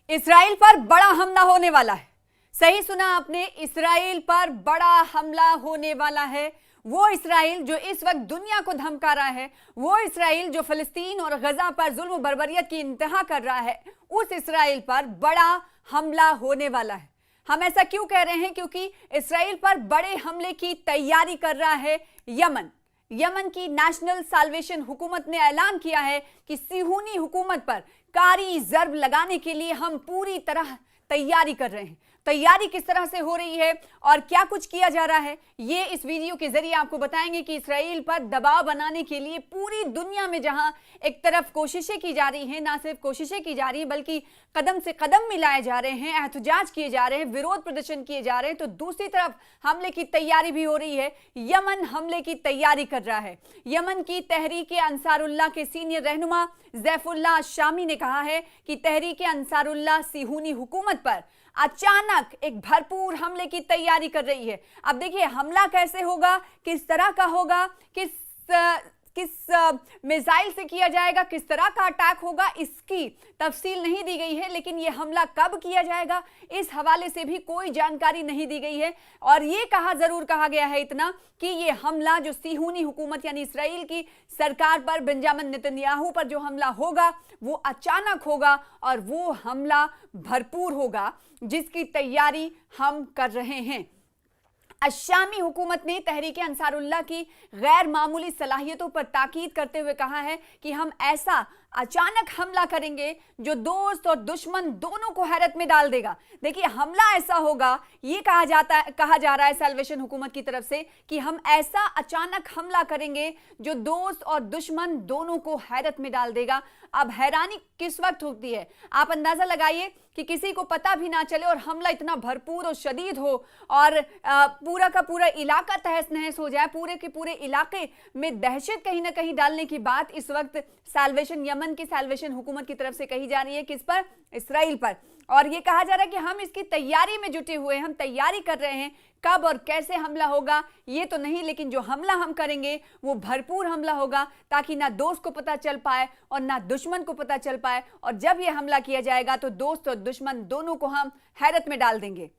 Israel पर बड़ा हमला होने वाला है। सही सुना आपने, इसराइल पर बड़ा हमला होने वाला है। वो इसराइल जो इस वक्त दुनिया को धमका रहा है, वो इसराइल जो फिलिस्तीन और गजा पर जुल्म बर्बरियत की इंतहा कर रहा है, उस इसराइल पर बड़ा हमला होने वाला है। हम ऐसा क्यों कह रहे हैं? क्योंकि इसराइल पर बड़े हमले की तैयारी कर रहा है यमन की नेशनल साल्वेशन हुकूमत ने ऐलान किया है कि सिहूनी हुकूमत पर कारी जर्ब लगाने के लिए हम पूरी तरह तैयारी कर रहे हैं। तैयारी किस तरह से हो रही है और क्या कुछ किया जा रहा है, ये इस वीडियो के जरिए आपको बताएंगे कि इसराइल पर दबाव बनाने के लिए पूरी दुनिया में जहां एक तरफ कोशिशें की जा रही हैं, ना सिर्फ कोशिशें की जा रही हैं बल्कि कदम से कदम मिलाए जा रहे हैं, एहतजाज किए जा रहे हैं, विरोध प्रदर्शन किए जा रहे हैं, तो दूसरी तरफ हमले की तैयारी भी हो रही है। यमन हमले की तैयारी कर रहा है। यमन की तहरीक अंसारुल्लाह के सीनियर रहनुमा ज़ैफुल्लाह शामी ने कहा है कि तहरीक अंसारुल्लाह सिहूनी हुकूमत पर अचानक एक भरपूर हमले की तैयारी कर रही है। अब देखिए हमला कैसे होगा, किस तरह का होगा, किस मिसाइल से किया जाएगा, किस तरह का अटैक होगा, इसकी तफसील नहीं दी गई है। लेकिन यह हमला कब किया जाएगा, इस हवाले से भी कोई जानकारी नहीं दी गई है। और यह जरूर कहा गया है इतना कि यह हमला जो सिहूनी हुकूमत यानी इसराइल की सरकार पर, बेंजामिन नेतन्याहू पर जो हमला होगा वो अचानक होगा और वो हमला भरपूर होगा, जिसकी तैयारी हम कर रहे हैं। अशामी हुकूमत ने तहरीक अंसारुल्लाह की गैर मामूली सलाहियतों पर ताकीद करते हुए कहा है कि हम ऐसा अचानक हमला करेंगे जो दोस्त और दुश्मन दोनों को हैरत में डाल देगा। देखिए हमला ऐसा होगा, ये कहा जा रहा है साल्वेशन हुकूमत की तरफ से कि हम ऐसा अचानक हमला करेंगे जो दोस्त और दुश्मन दोनों को हैरत में डाल देगा। अब हैरानी किस वक्त होती है, आप अंदाजा लगाइए कि किसी को पता भी ना चले और हमला इतना भरपूर और शदीद हो और पूरा का पूरा इलाका तहस नहस हो जाए, पूरे के पूरे इलाके में दहशत कहीं ना कहीं डालने की बात इस वक्त यमन की साल्वेशन हुकूमत की तरफ से कही जा रही है। किस पर? इसराइल पर। और ये कहा जा रहा है कि हम इसकी तैयारी में जुटे हुए हैं, हम तैयारी कर रहे हैं। कब और कैसे हमला होगा ये तो नहीं, लेकिन जो हमला हम करेंगे वो भरपूर हमला होगा ताकि ना दोस्त को पता चल पाए और ना दुश्मन को पता चल पाए। और जब ये हमला किया जाएगा तो दोस्त और दुश्मन दोनों को हम हैरत में डाल देंगे।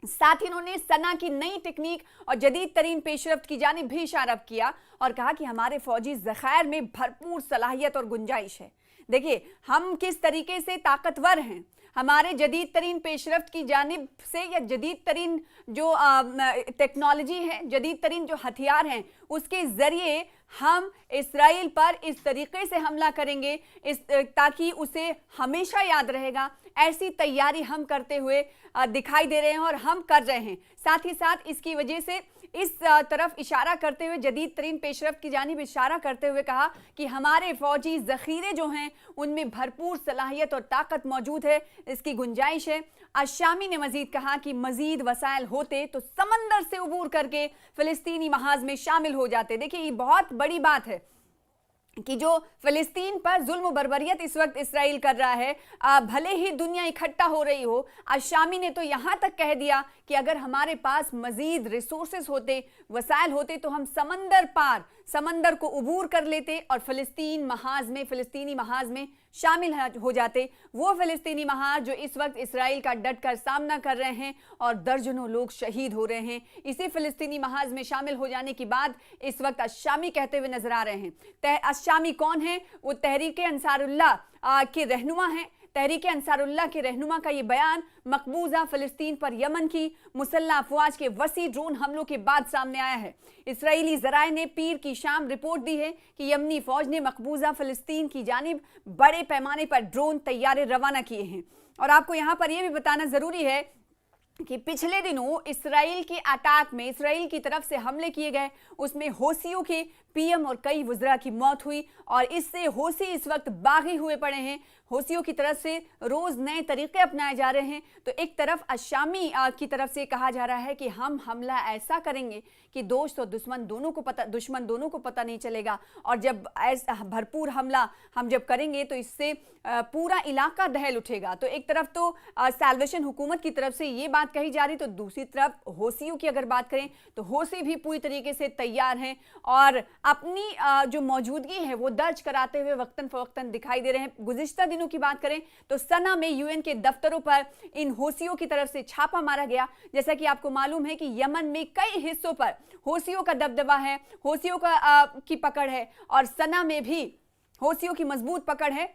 साथ ही उन्होंने सना की नई टेक्निक और जदीद तरीन पेशरफ्त की जानिब भी इशारा किया और कहा कि हमारे फौजी ज़खायर में भरपूर सलाहियत और गुंजाइश है। देखिए हम किस तरीके से ताकतवर हैं, हमारे जदीद तरीन पेशरफ्त की जानिब से या जदीद तरीन जो टेक्नोलॉजी है, जदीद तरीन जो हथियार हैं, उसके ज़रिए हम इसराइल पर इस तरीके से हमला करेंगे ताकि उसे हमेशा याद रहेगा। ऐसी तैयारी हम करते हुए दिखाई दे रहे हैं और हम कर रहे हैं। साथ ही साथ इसकी वजह से इस तरफ इशारा करते हुए, जदीद तरीन पेशरफ्त की जानिब इशारा करते हुए कहा कि हमारे फौजी ज़ख़ीरे जो हैं उनमें भरपूर सलाहियत और ताकत मौजूद है, इसकी गुंजाइश है। अशामी ने मजीद कहा कि मजीद वसाइल होते तो समंदर से उबूर करके फ़िलिस्तीनी महाज में शामिल हो जाते। देखिए ये बहुत बड़ी बात है कि जो फिलिस्तीन पर जुल्म बर्बरियत इस वक्त इसराइल कर रहा है, भले ही दुनिया इकट्ठा हो रही हो, अशामी ने तो यहाँ तक कह दिया कि अगर हमारे पास मजीद रिसोर्सेज होते, वसाइल होते तो हम समंदर पार, समंदर को उबूर कर लेते और फिलिस्तीनी महाज में शामिल हो जाते। वो फिलिस्तीनी महाज जो इस वक्त इसराइल का डट कर सामना कर रहे हैं और दर्जनों लोग शहीद हो रहे हैं, इसी फिलिस्तीनी महाज में शामिल हो जाने की बात इस वक्त अशामी कहते हुए नजर आ रहे हैं। अशामी कौन है? वो तहरीक अंसारुल्लाह के रहनुमा हैं। तहरीक अंसारुल्लाह के रहनुमा का ये बयान मकबूजा फिलिस्तीन पर यमन की मुसल्लह अफवाज के वसी ड्रोन हमलों के बाद सामने आया है। इसराइली ज़राए ने पीर की शाम रिपोर्ट दी है कि यमनी फौज ने मकबूजा फिलिस्तीन की जानिब बड़े पैमाने पर ड्रोन तैयारे रवाना किए हैं। और आपको यहाँ पर यह भी बताना ज़रूरी है कि पिछले दिनों इसराइल के अटैक में, इसराइल की तरफ से हमले किए गए, उसमें होसियों के पीएम और कई वज़रा की मौत हुई और इससे होसी इस वक्त बागी हुए पड़े हैं। होसियों की तरफ से रोज़ नए तरीक़े अपनाए जा रहे हैं। तो एक तरफ अशामी की तरफ से कहा जा रहा है कि हम हमला ऐसा करेंगे कि दोस्त और दुश्मन दोनों को पता नहीं चलेगा। और जब ऐसा भरपूर हमला हम जब करेंगे तो इससे पूरा इलाका दहल उठेगा। तो एक तरफ तो साल्वेशन हुकूमत की तरफ से ये बात कही जा रही, तो दूसरी तरफ होसियों की अगर बात करें तो होसी भी पूरी तरीके से तैयार हैं और अपनी जो मौजूदगी है वो दर्ज कराते हुए वक्तन फवक्तन दिखाई दे रहे हैं। गुज़िश्ता दिनों की बात करें तो सना में यूएन के दफ्तरों पर इन हौसियों की तरफ से छापा मारा गया। जैसा कि आपको मालूम है कि यमन में कई हिस्सों पर हौसियों का दबदबा है, हौसियों की पकड़ है और सना में भी हौसियों की मजबूत पकड़ है।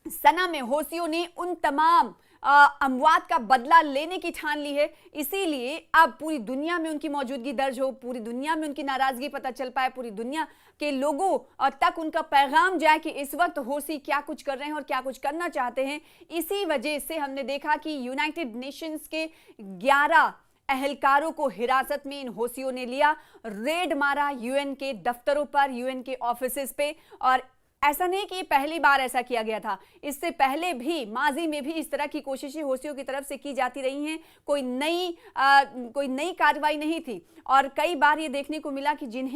सना में हौसियों ने उन तमाम अमवात का बदला लेने की ठान ली है, इसीलिए अब पूरी दुनिया में उनकी मौजूदगी दर्ज हो, पूरी दुनिया में उनकी नाराजगी पता चल पाए, पूरी दुनिया के लोगों तक उनका पैगाम जाए कि इस वक्त हौसी क्या कुछ कर रहे हैं और क्या कुछ करना चाहते हैं। इसी वजह से हमने देखा कि यूनाइटेड नेशंस के 11 एहलकारों को हिरासत में इन हौसियों ने लिया, रेड मारा यूएन के दफ्तरों पर, यूएन के ऑफिसेस पे। और ऐसा नहीं कि पहली बार ऐसा किया गया था, इससे पहले भी माजी में भी इस तरह की कोशिशें हौसियों की तरफ से की जाती रही हैं। कोई नई कार्रवाई नहीं थी और कई बार ये देखने को मिला कि जिन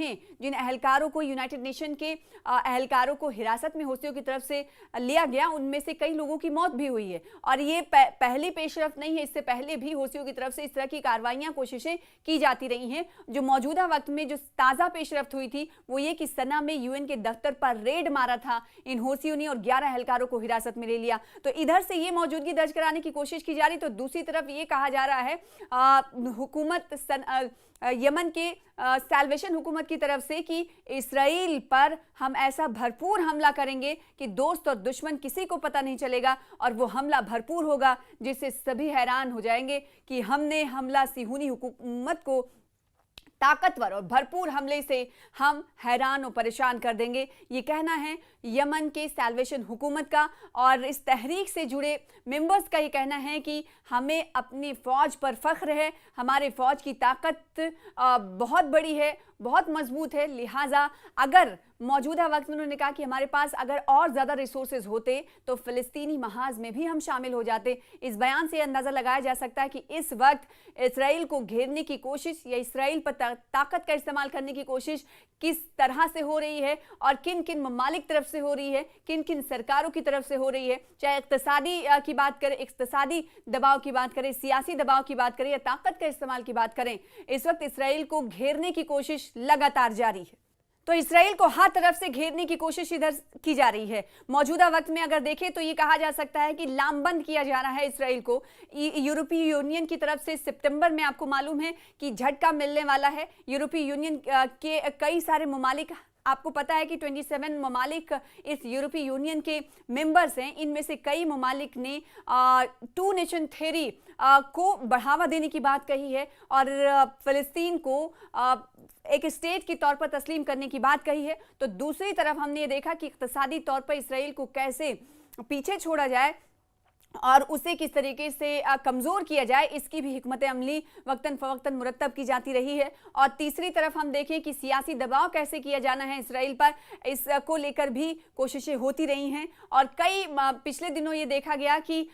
एहलकारों को यूनाइटेड नेशन के एहलकारों को हिरासत में हौसियों की तरफ से लिया गया, उनमें से कई लोगों की मौत भी हुई है। और ये पहली पेशरफ नहीं है, इससे पहले भी हौसियों की तरफ से इस तरह की कार्रवाइयां, कोशिशें की जाती रही हैं। जो मौजूदा वक्त में जो ताज़ा पेशरफ्त हुई थी वो ये कि सना में यूएन के दफ्तर पर रेड मारा था इन हौसियों ने और 11 एहलकारों को हिरासत में ले लिया। तो इधर से ये मौजूदगी दर्ज कराने की कोशिश की जा रही, तो दूसरी तरफ ये कहा जा रहा है हुकूमत यमन के सैल्वेशन हुकूमत की तरफ से कि इस्राएल पर हम ऐसा भरपूर हमला करेंगे कि दोस्त और दुश्मन किसी को पता नहीं चलेगा और वो हमला भरपूर होगा जिससे सभी हैरान हो जाएंगे कि हमने हमला सिहूनी हुकूमत को ताकतवर और भरपूर हमले से हम हैरान और परेशान कर देंगे। ये कहना है यमन के सैल्वेशन हुकूमत का और इस तहरीक से जुड़े मेंबर्स का ये कहना है कि हमें अपनी फ़ौज पर फ़ख्र है, हमारे फ़ौज की ताकत बहुत बड़ी है, बहुत मजबूत है। लिहाजा अगर मौजूदा वक्त में उन्होंने कहा कि हमारे पास अगर और ज़्यादा रिसोर्सेज होते तो फ़िलिस्तीनी महाज में भी हम शामिल हो जाते। इस बयान से अंदाज़ा लगाया जा सकता है कि इस वक्त इसराइल को घेरने की कोशिश या इसराइल पर ताकत का इस्तेमाल करने की कोशिश किस तरह से हो रही है और किन किन ममालिक तरफ से हो रही है, किन किन सरकारों की तरफ से हो रही है। चाहे इक्तिसादी की बात करें, इक्तिसादी दबाव की बात करें, सियासी दबाव की बात करें या ताकत का इस्तेमाल की बात करें, इस वक्त इसराइल को घेरने की कोशिश लगातार जारी है। तो इसराइल को हर तरफ से घेरने की कोशिश इधर की जा रही है। मौजूदा वक्त में अगर देखें तो ये कहा जा सकता है कि लामबंद किया जा रहा है इसराइल को यूरोपीय यूनियन की तरफ से। सितंबर में आपको मालूम है कि झटका मिलने वाला है। यूरोपीय यूनियन के कई सारे ममालिक, आपको पता है कि 27 ममालिक इस यूरोपीय यूनियन के मेंबर्स हैं। इनमें से कई ममालिक ने 2 नेशन थ्योरी को बढ़ावा देने की बात कही है और फ़लस्तीन को एक स्टेट के तौर पर तस्लीम करने की बात कही है। तो दूसरी तरफ हमने ये देखा कि इक़्तिसादी तौर पर इसराइल को कैसे पीछे छोड़ा जाए और उसे किस तरीके से कमज़ोर किया जाए, इसकी भी हिकमत अमली वक्तन फ़वक्तन मुरतब की जाती रही है। और तीसरी तरफ हम देखें कि सियासी दबाव कैसे किया जाना है इसराइल पर, इसको लेकर भी कोशिशें होती रही हैं। और कई पिछले दिनों ये देखा गया कि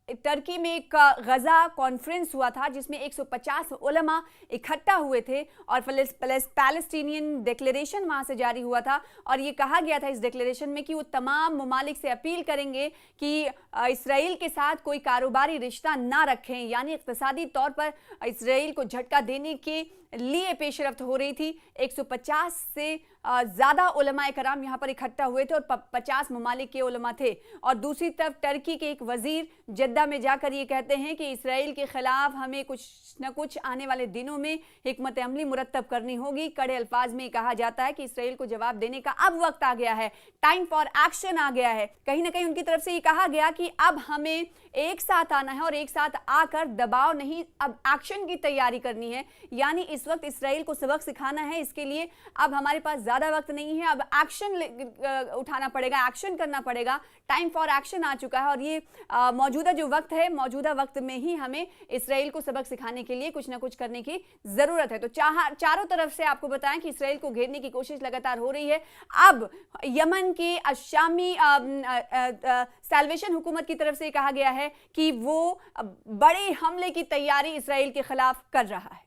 टर्की में एक गज़ा कॉन्फ्रेंस हुआ था जिसमें 150 उलमा इकट्ठा हुए थे और पैलेस्टीनियन डिक्लेरेशन वहाँ से जारी हुआ था। और ये कहा गया था इस डिक्लेरेशन में कि वो तमाम ममालिक से अपील करेंगे कि इसराइल के साथ कोई कारोबारी रिश्ता ना रखें, यानी इक़्तिसादी तौर पर इसराइल को झटका देने के लिए पेशरफ्त हो रही थी। 150 से ज़्यादा उलमाए कराम यहाँ पर इकट्ठा हुए थे और 50 ममालिक के उलमा थे। और दूसरी तरफ टर्की के एक वजीर जद्दा में जाकर ये कहते हैं कि इसराइल के खिलाफ हमें कुछ न कुछ आने वाले दिनों में हिकमत अमली मुरतब करनी होगी। कड़े अल्फाज में कहा जाता है कि इसराइल को जवाब देने का अब वक्त आ गया है, टाइम फॉर एक्शन आ गया है। कहीं ना कहीं उनकी तरफ से ये कहा गया कि अब हमें एक साथ आना है और एक साथ आकर दबाव नहीं, अब एक्शन की तैयारी करनी है। यानी इस वक्त इसराइल को सबक सिखाना है, इसके लिए अब हमारे पास ज़्यादा वक्त नहीं है, अब एक्शन उठाना पड़ेगा, एक्शन करना पड़ेगा। टाइम फॉर एक्शन आ चुका है और ये मौजूदा जो वक्त है, मौजूदा वक्त में ही हमें इसराइल को सबक सिखाने के लिए कुछ ना कुछ करने की ज़रूरत है। तो चारों तरफ से आपको बताएं कि इसराइल को घेरने की कोशिश लगातार हो रही है। अब यमन के अशामी सैल्वेशन हुकूमत की तरफ से कहा गया है कि वो बड़े हमले की तैयारी इसराइल के खिलाफ कर रहा है।